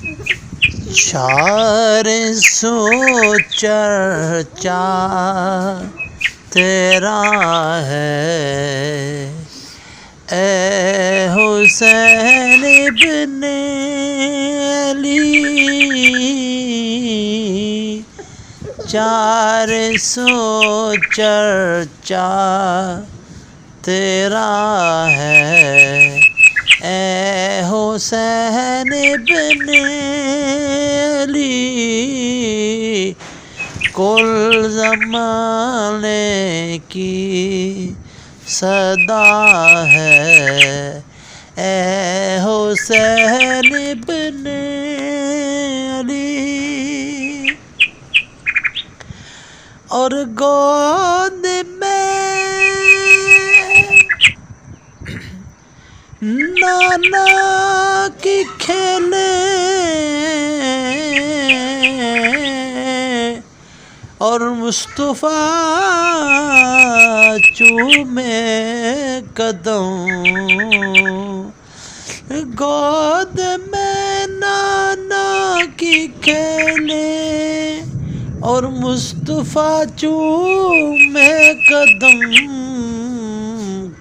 चार सौ चर्चा तेरा है, ए हुसैन इब्ने अली। 400 चर्चा तेरा है, ए हुसैन इब्ने अली। कुल ज़माने की सदा है, ए हुसैन इब्ने अली। और गोद में नाना की खेले, और मुस्तफ़ा चूमे कदम। गोद में नाना की खेले, और मुस्तफ़ा चूमे कदम।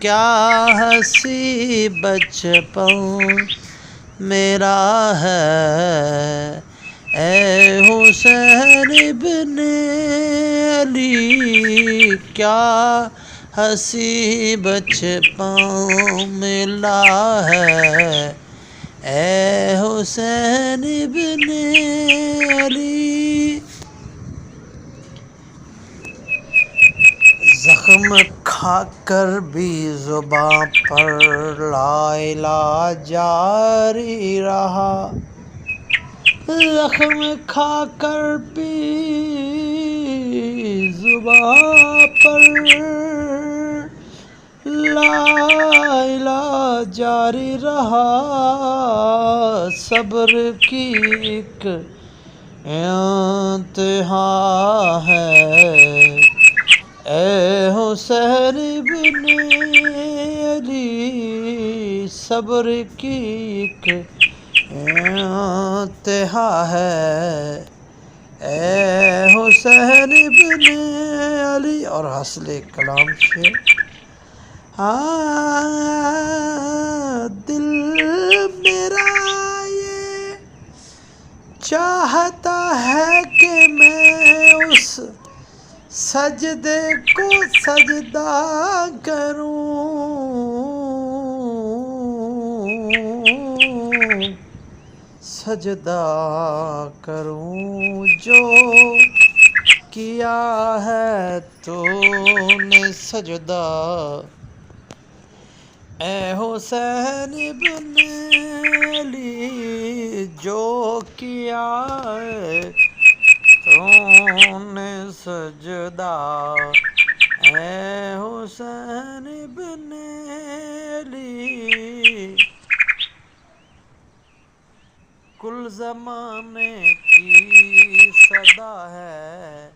क्या हंसी बचपन मेरा है, ए हुसैन इब्ने अली। क्या हंसी बचपन मिला है, ए हुसैन इब्ने अली। ज़ख्म खाकर भी ज़ुबां पर ला इलाहा जारी रहा। ज़ख्म खाकर भी ज़ुबां पर ला इलाहा जारी रहा। सब्र की एक इंतहा है, ए हुसैन इब्ने अली। सब्र की एक इंतहा है, ए हुसैन इब्ने अली। और हस्ले कलाम से दिल मेरा ये चाहता है कि मैं उस सजदे को सजदा करूं। सजदा करूं जो किया है तूने सजदा, ए हुसैन इब्ने अली। जो किया है तूने सजदा, ए हुसैन इब्ने अली। कुल ज़माने की सदा है,